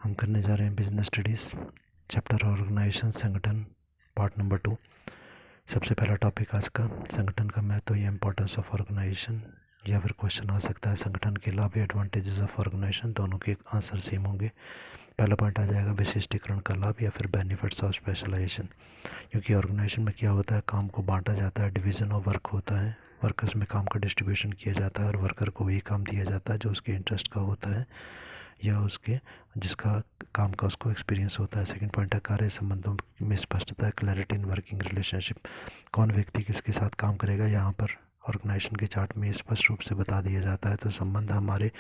हम करने जा रहे हैं बिजनेस स्टडीज़ चैप्टर ऑर्गेनाइजेशन संगठन पार्ट नंबर 2। सबसे पहला टॉपिक आज का संगठन का महत्व या इम्पोर्टेंस ऑफ ऑर्गेनाइजेशन, या फिर क्वेश्चन आ सकता है संगठन के लाभ या एडवांटेजेस ऑफ ऑर्गेनाइजेशन। दोनों के आंसर सेम होंगे। पहला पॉइंट आ जाएगा विशिष्टीकरण का लाभ या फिर बेनिफिट्स ऑफ स्पेशलाइजेशन। क्योंकि ऑर्गेनाइजेशन में क्या होता है, काम को बांटा जाता है, डिवीज़न ऑफ वर्क होता है, वर्कर्स में काम का डिस्ट्रीब्यूशन किया जाता है और वर्कर को वही काम दिया जाता है जो उसके इंटरेस्ट का होता है या उसके जिसका काम का उसको एक्सपीरियंस होता है। सेकंड पॉइंट है कार्य संबंधों में स्पष्टता, क्लैरिटी इन वर्किंग रिलेशनशिप। कौन व्यक्ति किसके साथ काम करेगा, यहाँ पर ऑर्गेनाइजेशन के चार्ट में स्पष्ट रूप से बता दिया जाता है। तो संबंध हमारे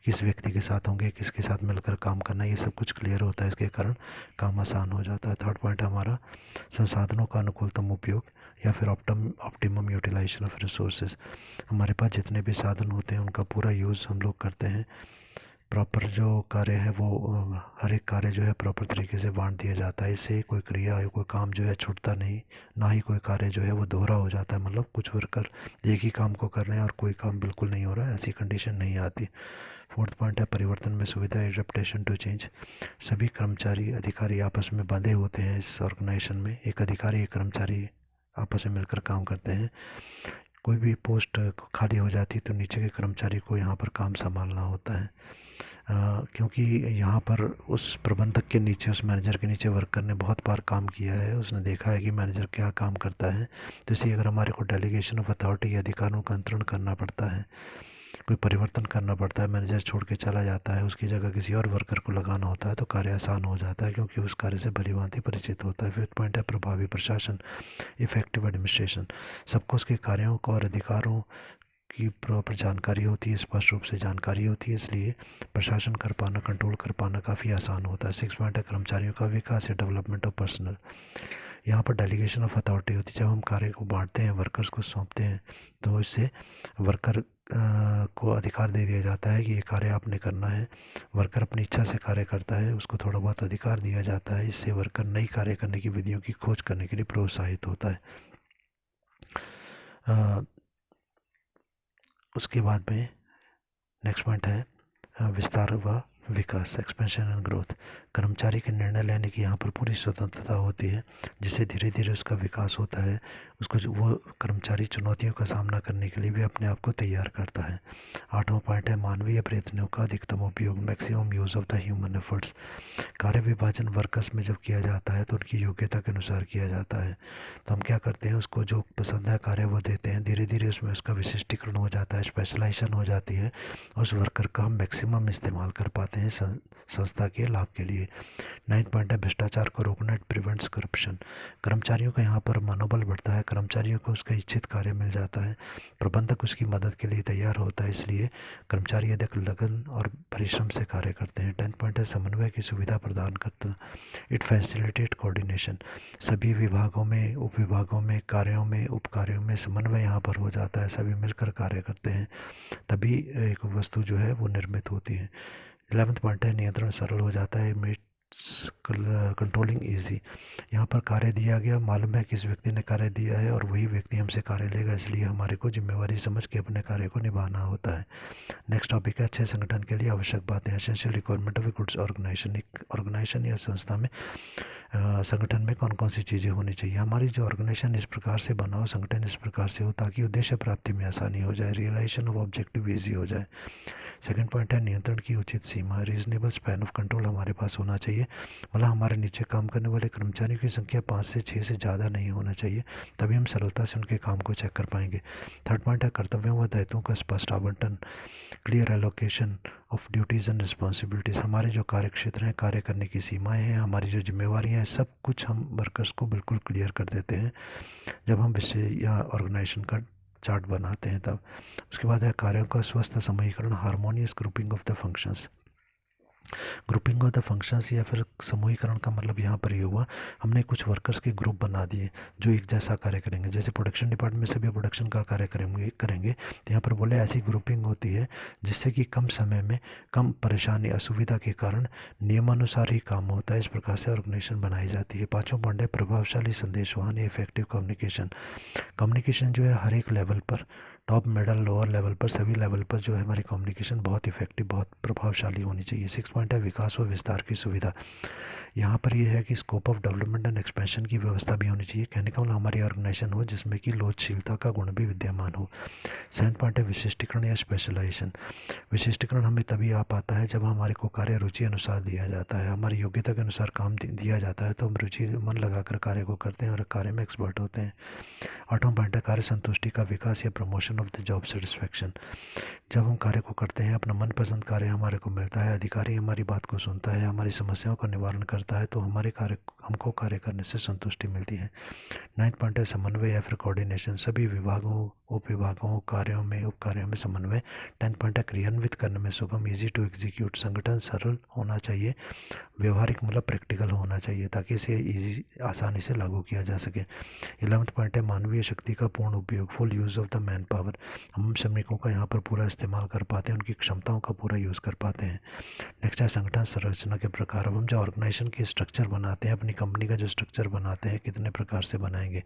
किस व्यक्ति के साथ होंगे, किसके साथ मिलकर काम करना, ये सब कुछ क्लियर होता है। इसके कारण काम आसान हो जाता है। थर्ड पॉइंट हमारा संसाधनों का अनुकूलतम उपयोग या फिर ऑप्टिमम यूटिलाइजेशन ऑफ रिसोर्सेज। हमारे पास जितने भी साधन होते हैं उनका पूरा यूज़ हम लोग करते हैं। प्रॉपर जो कार्य है वो हर एक कार्य जो है प्रॉपर तरीके से बांट दिया जाता है। इससे कोई क्रिया या कोई काम जो है छूटता नहीं, ना ही कोई कार्य जो है वो दोहरा हो जाता है। मतलब कुछ वर्कर एक ही काम को कर रहे हैं और कोई काम बिल्कुल नहीं हो रहा है, ऐसी कंडीशन नहीं आती। फोर्थ पॉइंट है परिवर्तन में सुविधा, एडेप्टेशन टू चेंज। सभी कर्मचारी अधिकारी आपस में बंधे होते हैं इस ऑर्गेनाइजेशन में। एक अधिकारी एक कर्मचारी आपस में मिलकर काम करते हैं। कोई भी पोस्ट खाली हो जाती है तो नीचे के कर्मचारी को यहाँ पर काम संभालना होता है। क्योंकि यहाँ पर उस प्रबंधक के नीचे, उस मैनेजर के नीचे वर्कर ने बहुत बार काम किया है, उसने देखा है कि मैनेजर क्या काम करता है। तो इसलिए अगर हमारे को डेलीगेशन ऑफ अथॉरिटी या अधिकारों का अंतरण करना पड़ता है, कोई परिवर्तन करना पड़ता है, मैनेजर छोड़ के चला जाता है, उसकी जगह किसी और वर्कर को लगाना होता है, तो कार्य आसान हो जाता है क्योंकि उस कार्य से भलीभांति परिचित होता है। फिफ्थ पॉइंट है प्रभावी प्रशासन, इफेक्टिव एडमिनिस्ट्रेशन। सबको उसके कार्यों को और अधिकारों की प्रॉपर जानकारी होती है, स्पष्ट रूप से जानकारी होती है, इसलिए प्रशासन कर पाना, कंट्रोल कर पाना काफ़ी आसान होता है। सिक्स पॉइंट है कर्मचारियों का विकास या डेवलपमेंट ऑफ पर्सनल। यहाँ पर डेलीगेशन ऑफ अथॉरिटी होती है। जब हम कार्य को बांटते हैं, वर्कर्स को सौंपते हैं, तो इससे वर्कर को अधिकार दे दिया जाता है कि ये कार्य आपने करना है। वर्कर अपनी इच्छा से कार्य करता है, उसको थोड़ा बहुत अधिकार दिया जाता है। इससे वर्कर नई कार्य करने की विधियों की खोज करने के लिए प्रोत्साहित होता है। उसके बाद में नेक्स्ट पॉइंट है विस्तार व विकास, एक्सपेंशन एंड ग्रोथ। कर्मचारी के निर्णय लेने की यहाँ पर पूरी स्वतंत्रता होती है, जिससे धीरे धीरे उसका विकास होता है। उसको वो कर्मचारी चुनौतियों का सामना करने के लिए भी अपने आप को तैयार करता है। आठवां पॉइंट है मानवीय प्रयत्नों का अधिकतम उपयोग, maximum use of the human efforts. कार्य विभाजन वर्कर्स में जब किया जाता है तो उनकी योग्यता के अनुसार किया जाता है। तो हम क्या करते हैं, उसको जो पसंद है कार्य वो देते हैं। धीरे धीरे उसमें उसका विशिष्टीकरण हो जाता है, स्पेशलाइजेशन हो जाती है, और उस वर्कर का हम मैक्सिमम इस्तेमाल कर पाते हैं संस्था के लाभ के लिए। नाइन्थ पॉइंट है भ्रष्टाचार को रोकना, इट प्रिवेंट्स करप्शन। कर्मचारियों का यहाँ पर मनोबल बढ़ता है, कर्मचारियों को उसका इच्छित कार्य मिल जाता है, प्रबंधक उसकी मदद के लिए तैयार होता है, इसलिए कर्मचारी अधिक लगन और परिश्रम से कार्य करते हैं। टेंथ पॉइंट है समन्वय की सुविधा प्रदान करता, इट फैसिलिटेट कोऑर्डिनेशन। सभी विभागों में, उप विभागों में, कार्यों में, उप कार्यों में समन्वय यहाँ पर हो जाता है, सभी मिलकर कार्य करते हैं, तभी एक वस्तु जो है वो निर्मित होती है। 11th पॉइंट है नियंत्रण सरल हो जाता है, मेक्स कंट्रोलिंग इजी। यहाँ पर कार्य दिया गया, मालूम है किस व्यक्ति ने कार्य दिया है और वही व्यक्ति हमसे कार्य लेगा, इसलिए हमारे को जिम्मेवारी समझ के अपने कार्य को निभाना होता है। नेक्स्ट टॉपिक है अच्छे संगठन के लिए आवश्यक बातें, essential requirement of a goods organization. एक ऑर्गेनाइजेशन या संस्था में संगठन में कौन कौन सी चीज़ें होनी चाहिए। हमारी जो ऑर्गेनाइजेशन इस प्रकार से बना हो, संगठन इस प्रकार से हो ताकि उद्देश्य प्राप्ति में आसानी हो जाए, रियलाइजेशन ऑफ ऑब्जेक्टिव ईजी हो जाए। सेकंड पॉइंट है नियंत्रण की उचित सीमा, रीजनेबल स्पैन ऑफ कंट्रोल हमारे पास होना चाहिए। मतलब हमारे नीचे काम करने वाले कर्मचारियों की संख्या 5 से 6 से ज़्यादा नहीं होना चाहिए, तभी हम सरलता से उनके काम को चेक कर पाएंगे। थर्ड पॉइंट है कर्तव्यों व दायित्वों का स्पष्ट आवंटन, clear allocation of duties and responsibilities. हमारे जो कार्य क्षेत्र हैं, कार्य करने की सीमाएँ हैं, हमारी जो जिम्मेवारियाँ हैं, सब कुछ हम वर्कर्स को बिल्कुल क्लियर कर देते हैं जब हम विषय या ऑर्गेनाइजेशन का चार्ट बनाते हैं तब। उसके बाद है कार्यों का स्वस्थ समूहीकरण, harmonious grouping of the functions. Grouping of the functions या फिर समूहीकरण का मतलब यहाँ पर ये हुआ, हमने कुछ वर्कर्स के ग्रुप बना दिए जो एक जैसा कार्य करेंगे। जैसे प्रोडक्शन डिपार्टमेंट में सभी प्रोडक्शन का कार्य करेंगे तो यहाँ पर बोले ऐसी ग्रुपिंग होती है जिससे कि कम समय में कम परेशानी, असुविधा के कारण नियमानुसार ही काम होता है। इस प्रकार से ऑर्गेनाइजेशन बनाई जाती है। पाँचों पॉइंट है प्रभावशाली संदेशवाहन या इफेक्टिव कम्युनिकेशन। कम्युनिकेशन जो है हर एक लेवल पर, टॉप, मिडल, लोअर लेवल पर, सभी लेवल पर जो है हमारी कम्युनिकेशन बहुत इफेक्टिव, बहुत प्रभावशाली होनी चाहिए। 6 पॉइंट है विकास व विस्तार की सुविधा। यहाँ पर ये है कि scope of development and expansion की व्यवस्था भी होनी चाहिए। कहने का मतलब हमारी ऑर्गेनाइजेशन हो जिसमें कि लोचशीलता का गुण भी विद्यमान हो। 7 पॉइंट है विशिष्टीकरण या स्पेशलाइजेशन। विशिष्टीकरण हमें तभी आ पाता है जब हमारे को कार्य रुचि अनुसार दिया जाता है, हमारी योग्यता के अनुसार काम दिया जाता है, तो हम रुचि मन लगाकर कार्य को करते हैं और कार्य में एक्सपर्ट होते हैं। 8वां पॉइंट है कार्य संतुष्टि का विकास या promotion of the job satisfaction. जब हम कार्य को करते हैं, अपना मनपसंद कार्य हमारे को मिलता है, अधिकारी हमारी बात को सुनता है, हमारी समस्याओं का निवारण करता है, तो हमारे कार्य हमको कार्य करने से संतुष्टि मिलती है। 9वां पॉइंट है समन्वय या फिर कोऑर्डिनेशन। सभी विभागों, उप विभागों, कार्यों में, उप कार्यों में समन्वय। 10वां पॉइंट है क्रियान्वित करने में सुगम, ईजी टू एग्जीक्यूट। संगठन सरल होना चाहिए, व्यवहारिक मतलब प्रैक्टिकल होना चाहिए, ताकि इसे ईजी, आसानी से लागू किया जा सके। 11वां पॉइंट है मानवीय शक्ति का पूर्ण उपयोग, full use of the man power. हम श्रमिकों का यहाँ पर पूरा इस्तेमाल कर पाते हैं, उनकी क्षमताओं का पूरा यूज़ कर पाते हैं। नेक्स्ट है संगठन संरचना के प्रकार। अब हम जो ऑर्गेनाइजेशन की स्ट्रक्चर बनाते हैं, अपनी कंपनी का जो स्ट्रक्चर बनाते हैं, कितने प्रकार से बनाएंगे।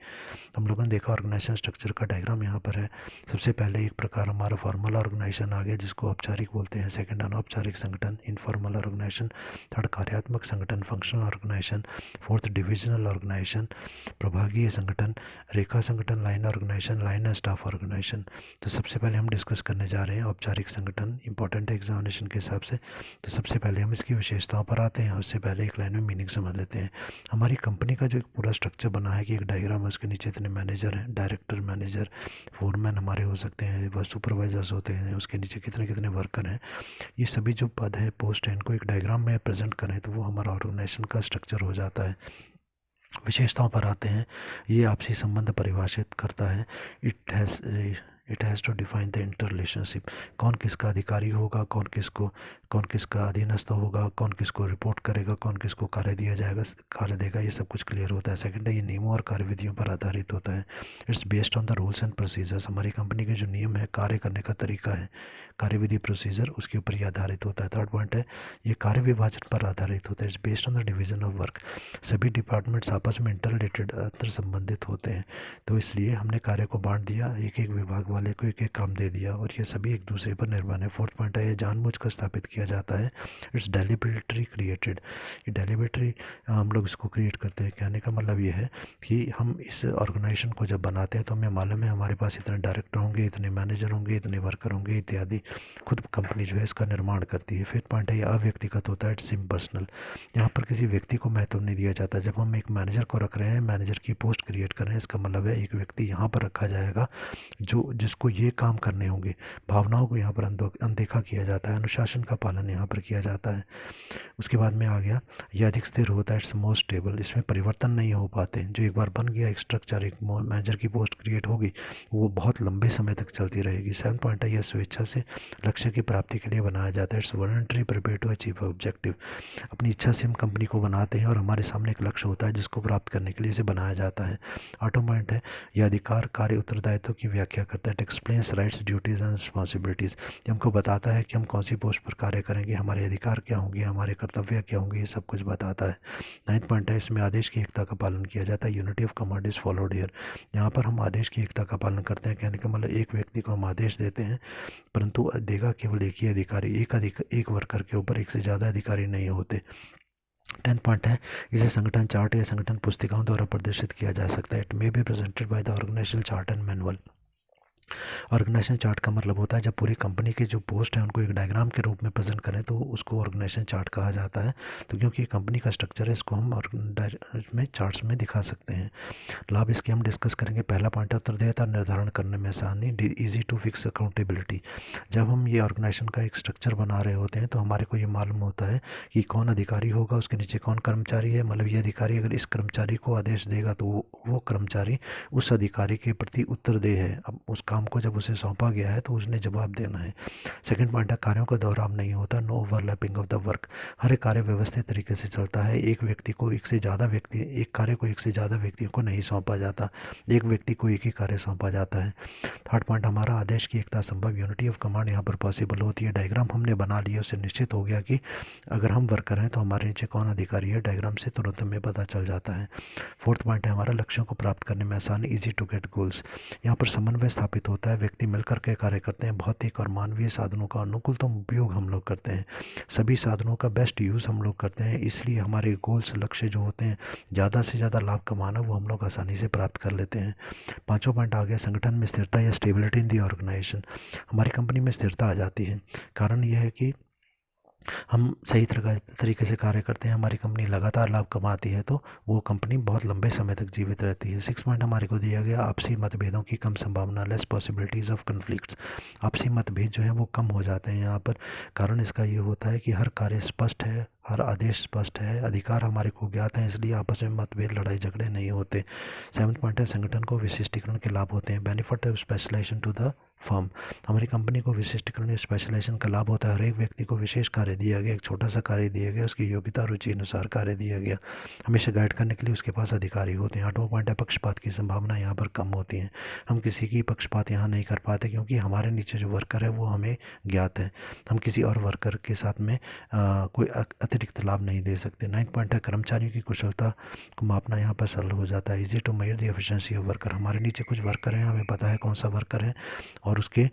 हम लोगों ने देखा ऑर्गेनाइजेशन स्ट्रक्चर का डायग्राम यहाँ पर है। सबसे पहले एक प्रकार हमारा फॉर्मल ऑर्गेनाइजेशन आ गया जिसको औपचारिक बोलते हैं। सेकंड अनौपचारिक संगठन, इनफॉर्मल ऑर्गेनाइजेशन। थर्ड कार्यात्मक संगठन, functional organisation. Fourth divisional organisation, प्रभागीय संगठन। रेखा संगठन, line organisation, line and staff organisation. तो सबसे पहले हम डिस्कस करने जा रहे हैं औपचारिक संगठन, इंपॉर्टेंट है एग्जामिनेशन के हिसाब से। तो सबसे पहले हम इसकी विशेषताओं पर आते हैं, उससे पहले एक लाइन में मीनिंग समझ लेते हैं। हमारी कंपनी का जो एक पूरा स्ट्रक्चर बना है कि एक डायग्राम है, उसके नीचे इतने मैनेजर हैं, डायरेक्टर, मैनेजर, फोरमैन हमारे हो सकते हैं, वह सुपरवाइजर्स होते हैं, उसके नीचे कितने कितने वर्कर हैं, ये सभी जो पद हैं, पोस्ट हैं, इनको एक डायग्राम में प्रेजेंट करें तो वो हमारा ऑर्गेनाइजेशन का स्ट्रक्चर हो जाता है। विशेषताओं पर आते हैं, ये आपसी संबंध परिभाषित करता है। It has to define the inter relationship. कौन किसका अधिकारी होगा, कौन किसका अधीनस्थ होगा, कौन किसको रिपोर्ट करेगा, कौन किसको कार्य दिया जाएगा, कार्य देगा, ये सब कुछ क्लियर होता है। सेकंड है ये नियमों और कार्यविधियों पर आधारित होता है। It's based on the rules and procedures. हमारी कंपनी के जो नियम है, कार्य करने का तरीका है, कार्यविधि, प्रोसीजर, उसके ऊपर ये आधारित होता है। थर्ड पॉइंट है ये कार्य विभाजन पर आधारित होता है। It's based on the division of work. सभी डिपार्टमेंट्स आपस में इंटर रिलेटेड, अंतर संबंधित होते हैं, तो इसलिए हमने कार्य को बांट दिया, एक एक विभाग वाले को एक एक काम दे दिया और ये सभी एक दूसरे पर निर्भर है। फोर्थ पॉइंट है ये जानबूझकर स्थापित किया जाता है। It's deliberately created. ये डेलिबरेटरी हम लोग इसको क्रिएट करते हैं। कहने का मतलब ये है कि हम इस ऑर्गेनाइजेशन को जब बनाते हैं तो हमें मालूम है हमारे पास इतने डायरेक्टर होंगे, इतने मैनेजर होंगे, इतने वर्कर होंगे इत्यादि। खुद कंपनी जो है इसका निर्माण करती है। फिफ्थ पॉइंट है ये अव्यक्तिगत होता है। It's impersonal. यहाँ पर किसी व्यक्ति को महत्व नहीं दिया जाता। जब हम एक मैनेजर को रख रहे हैं, मैनेजर की पोस्ट क्रिएट कर रहे हैं, इसका मतलब है एक व्यक्ति यहाँ पर रखा जाएगा जो जिसको ये काम करने होंगे। भावनाओं को यहाँ पर अनदेखा किया जाता है, अनुशासन का पालन यहाँ पर किया जाता है। उसके बाद में आ गया यह अधिक स्थिर होता है। It's most stable. इसमें परिवर्तन नहीं हो पाते। जो एक बार बन गया एक स्ट्रक्चर, एक मैनेजर की पोस्ट क्रिएट होगी, वो बहुत लंबे समय तक चलती रहेगी। 7 पॉइंट है यह स्वेच्छा से लक्ष्य की प्राप्ति के लिए बनाया जाता है। It's voluntary prepare to achieve objective. अपनी इच्छा से हम कंपनी को बनाते हैं और हमारे सामने एक लक्ष्य होता है जिसको प्राप्त करने के लिए इसे बनाया जाता है। 8वां पॉइंट है यह अधिकार, कार्य, उत्तरदायित्व की व्याख्या करता है। It explains rights, duties and responsibilities. ये हमको बताता है कि हम कौन सी पोस्ट पर कार्य करेंगे, हमारे अधिकार क्या होंगे, हमारे कर्तव्य क्या होंगे, ये सब कुछ बताता है। 9वां पॉइंट है इसमें आदेश की एकता का पालन किया जाता है। Unity of command is followed here. यहाँ पर हम आदेश की एकता का पालन करते हैं। कहने का मतलब एक व्यक्ति को हम आदेश देते हैं परंतु देगा केवल एक ही अधिकारी, एक वर्कर के ऊपर एक से ज़्यादा अधिकारी नहीं होते। 10 पॉइंट है इसे संगठन चार्ट या संगठन पुस्तिकाओं द्वारा प्रदर्शित किया जा सकता है। It may be presented by the organizational chart and manual. Organization chart का मतलब होता है जब पूरी कंपनी की जो पोस्ट है उनको एक डायग्राम के रूप में प्रेजेंट करें तो उसको ऑर्गेनाइजेशन चार्ट कहा जाता है। तो क्योंकि ये कंपनी का स्ट्रक्चर है, इसको हम में चार्ट्स में दिखा सकते हैं। लाभ इसके हम डिस्कस करेंगे। पहला पॉइंट है उत्तरदायित्व निर्धारण करने में आसानी, ईजी टू फिक्स अकाउंटेबिलिटी। जब हम ये ऑर्गेनाइजेशन का एक स्ट्रक्चर बना रहे होते हैं तो हमारे को ये मालूम होता है कि कौन अधिकारी होगा, उसके नीचे कौन कर्मचारी है। मतलब ये अधिकारी अगर इस कर्मचारी को आदेश देगा तो वो कर्मचारी उस अधिकारी के प्रति उत्तरदेह है। अब उस काम को जब उसे सौंपा गया है तो उसने जवाब देना है। सेकंड पॉइंट है कार्यों का दोहराव नहीं होता। No overlapping of the work. हर कार्य व्यवस्थित तरीके से चलता है। एक कार्य को एक से ज़्यादा व्यक्तियों को नहीं सौंपा जाता, एक व्यक्ति को एक ही कार्य सौंपा जाता है। थर्ड पॉइंट हमारा आदेश की एकता संभव, यूनिटी ऑफ कमांड यहाँ पर पॉसिबल होती है। डायग्राम हमने बना लिया, उससे निश्चित हो गया कि अगर हम वर्कर हैं तो हमारे नीचे कौन अधिकारी है, डायग्राम से तुरंत हमें पता चल जाता है। फोर्थ पॉइंट है हमारा लक्ष्यों को प्राप्त करने में आसानी, ईजी टू गेट गोल्स। यहाँ पर समन्वय स्थापित विकसित होता है। व्यक्ति मिलकर के कार्य करते हैं, भौतिक और मानवीय साधनों का अनुकूलतम उपयोग हम लोग करते हैं, सभी साधनों का बेस्ट यूज़ हम लोग करते हैं। इसलिए हमारे गोल्स, लक्ष्य जो होते हैं, ज़्यादा से ज़्यादा लाभ कमाना, वो हम लोग आसानी से प्राप्त कर लेते हैं। पाँचवा पॉइंट आ गया संगठन में स्थिरता या स्टेबिलिटी इन दी ऑर्गेनाइजेशन। हमारी कंपनी में स्थिरता आ जाती है। कारण यह है कि हम सही तरीके से कार्य करते हैं, हमारी कंपनी लगातार लाभ कमाती है, तो वो कंपनी बहुत लंबे समय तक जीवित रहती है। 6 पॉइंट हमारे को दिया गया आपसी मतभेदों की कम संभावना, लेस पॉसिबिलिटीज़ ऑफ कन्फ्लिक्ट्स। आपसी मतभेद जो है वो कम हो जाते हैं यहाँ पर। कारण इसका ये होता है कि हर कार्य स्पष्ट है, हर आदेश स्पष्ट है, अधिकार हमारे को ज्ञात हैं, इसलिए आपस में मतभेद, लड़ाई झगड़े नहीं होते। 7 पॉइंट है संगठन को विशिष्टीकरण के लाभ होते हैं, benefit of specialization to the firm. हमारी कंपनी को विशिष्टीकरण या स्पेशलाइजेशन का लाभ होता है। हर एक व्यक्ति को विशेष कार्य दिया गया, एक छोटा सा कार्य दिया गया, उसकी योग्यता रुचि अनुसार कार्य दिया गया, हमेशा गाइड करने के लिए उसके पास अधिकारी होते हैं। 8वां पॉइंट है पक्षपात की संभावना यहाँ पर कम होती है। हम किसी की पक्षपात यहाँ नहीं कर पाते, क्योंकि हमारे नीचे जो वर्कर है वो हमें ज्ञात है। हम किसी और वर्कर के साथ में कोई अतिरिक्त लाभ नहीं दे सकते। 9वां पॉइंट है कर्मचारियों की कुशलता को मापना यहाँ पर सरल हो जाता है। Easy to measure the efficiency of worker. हमारे नीचे कुछ वर्कर हैं, हमें पता है कौन सा वर्कर है और उसके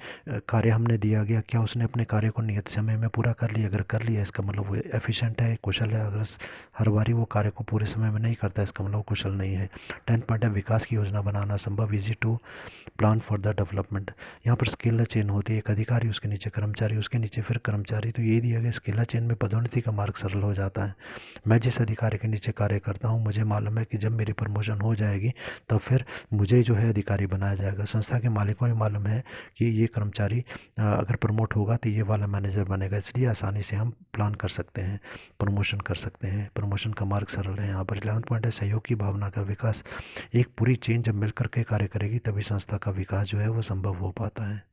कार्य हमने दिया गया, क्या उसने अपने कार्य को नियत समय में पूरा कर लिया। अगर कर लिया, इसका मतलब वो एफिशिएंट है, कुशल है। अगर हर बारी वो कार्य को पूरे समय में नहीं करता, इसका मतलब वो कुशल नहीं है। 10 पॉइंट है विकास की योजना बनाना संभव, easy to plan for the development. यहाँ पर स्केलर चेन होती है, एक अधिकारी, उसके नीचे कर्मचारी, उसके नीचे फिर कर्मचारी, तो ये दिया गया स्केलर चेन में पदोन्नति का मार्ग सरल हो जाता है। मैं जिस अधिकारी के नीचे कार्य करता हूँ, मुझे मालूम है कि जब मेरी प्रमोशन हो जाएगी तो फिर मुझे जो है अधिकारी बनाया जाएगा। संस्था के मालिकों को मालूम है कि ये कर्मचारी अगर प्रमोट होगा तो ये वाला मैनेजर बनेगा, इसलिए आसानी से हम प्लान कर सकते हैं, प्रमोशन कर सकते हैं। प्रमोशन का मार्ग सरल है यहाँ पर। 11वां पॉइंट है सहयोग की भावना का विकास। एक पूरी चेन जब मिल करके कार्य करेगी तभी संस्था का विकास जो है वो संभव हो पाता है।